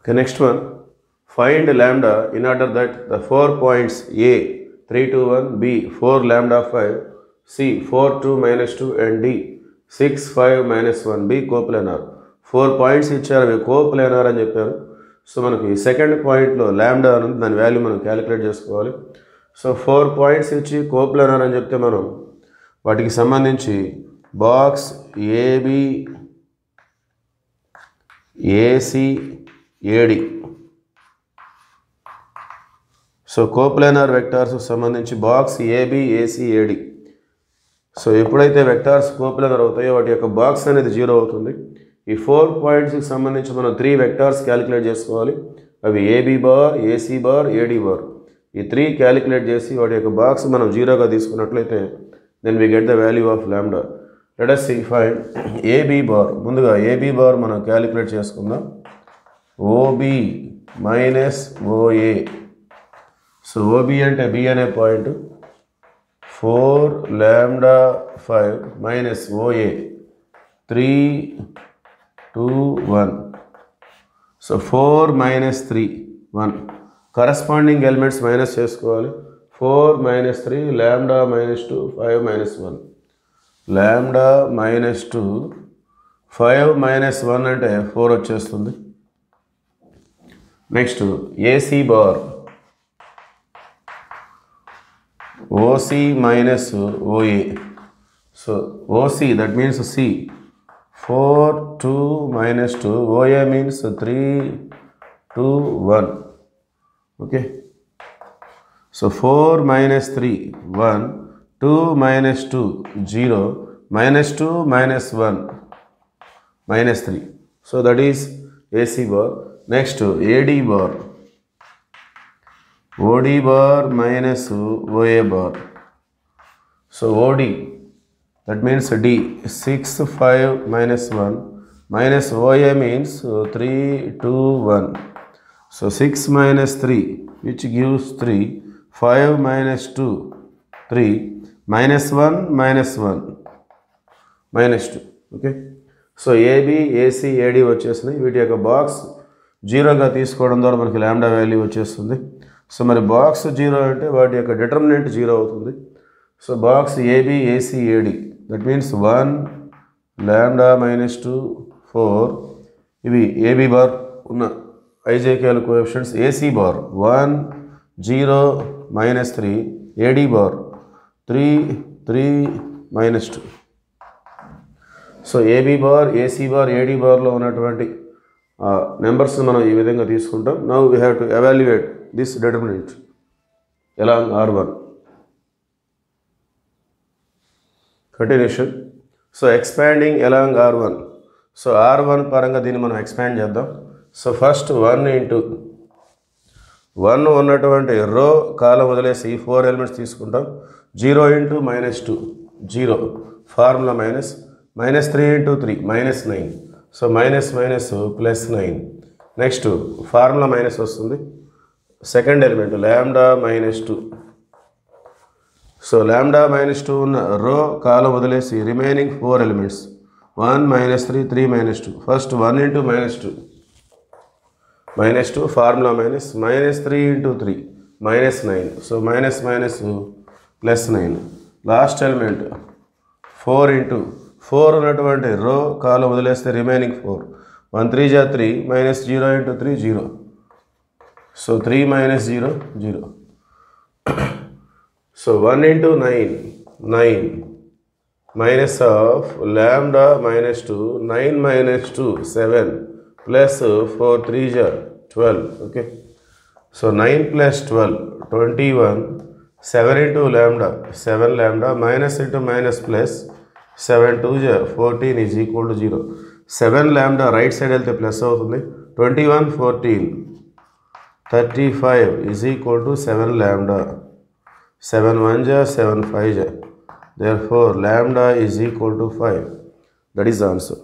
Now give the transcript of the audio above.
Okay, next one. Find lambda in order that the 4 points A 3 2 1, B 4 lambda 5, C 4 2 minus 2 and D 6 5 minus 1 be coplanar. 4 points ఇచ్చారు, అవి coplanar అని చెప్పారు. So మనకి second పాయింట్లో ల్యాండా అనేది దాని వాల్యూ మనం క్యాలిక్యులేట్ చేసుకోవాలి. సో 4 పాయింట్స్ ఇచ్చి కోప్లానర్ అని చెప్తే మనం వాటికి సంబంధించి బాక్స్ ఏబి ఏసి ఏడి, సో కోప్లానర్ వెక్టార్స్ సంబంధించి బాక్స్ ఏబి ఏసి ఏడి. సో ఎప్పుడైతే వెక్టార్స్ కోప్లానర్ అవుతాయో వాటి యొక్క బాక్స్ అనేది 0 అవుతుంది. ఈ 4 పాయింట్స్కి సంబంధించి మనం 3 వెక్టార్స్ క్యాలిక్యులేట్ చేసుకోవాలి. అవి A B bar, A C bar, A D bar. ఈ 3 క్యాలిక్యులేట్ చేసి వాటి యొక్క బాక్స్ మనం 0గా తీసుకున్నట్లయితే then we get the value of lambda. Let us see find A B bar. ముందుగా ఏబి బార్ మనం క్యాలిక్యులేట్ చేసుకుందాం. O B minus O A. So O B అంటే బి అనే point 4 lambda 5 minus OA 3 2 1. So 4 minus 3 1. Corresponding elements minus చేసుకోవాలి. 4 minus 3 lambda minus 2 5 minus 1. lambda minus 2 5 minus 1 అంటే 4 వచ్చేస్తుంది. Next AC bar OC minus OA. So OC, that means C. 4 2 minus 2. OA means 3 2 1. Okay. So 4 minus 3 1. 2 minus 2 0. Minus 2 minus 1 minus 3. So that is AC bar. Next AD bar. OD bar minus OA bar. So OD, that means D. 6 5 minus 1 minus OA means 3 2 1. So 6 minus 3 which gives 3. 5 minus 2 3 minus 1 minus 1 minus 2. Okay. So A B A C A D వచ్చేసినాయి. వీటి యొక్క box 0గా తీసుకోవడం ద్వారా మనకి ల్యాండా value వచ్చేస్తుంది. So మరి box 0 అంటే వాటి యొక్క డిటర్మినెంట్ 0 అవుతుంది. So box A B A C A D, that means 1 lambda minus 2 4. ఇవి ఏబి బార్ ఉన్న I J K L coefficients. A C bar 1 0 minus 3. A D bar 3 3 minus 2. So A B bar, A C bar, A D బార్లో ఉన్నటువంటి నెంబర్స్ మనం ఈ విధంగా తీసుకుంటాం. Now we have to evaluate this determinant along R1. Continuation. So expanding along R1. So R1 పరంగా దీన్ని మనం expand చేద్దాం. సో ఫస్ట్ 1 into 1 ఉన్నటువంటి రో కాలం వదిలేసి 4 ఎలిమెంట్స్ తీసుకుంటాం. 0 into minus 2 0. Formula minus. minus 3 into 3 minus 9. So minus minus plus 9. Next formula minus వస్తుంది. Second element lambda minus 2. So lambda minus 2 ఉన్న row column వదిలేసి remaining 4 elements 1 minus 3 3 minus 2. First 1 into minus 2 formula minus. minus 3 into 3 minus 9. So minus minus plus 9. Last element 4 into 4 ఉన్నటువంటి row column వదిలేస్తే remaining 4. 1 3 ja 3 minus 0 into 3 0. So 3 minus 0 0. So 1 into 9 9 minus of lambda minus 2 9 minus 2 7 plus 4 3 ja 12. Okay. So 9 plus 12 21. 7 into lambda 7 lambda minus into minus plus 7 2 ja 14 is equal to 0. 7 lambda right side వెళ్తే plus అవుతుంది. 21 14 35 is equal to 7 lambda. 7 1 ja 7 5 ja. Therefore lambda is equal to 5. That is the answer.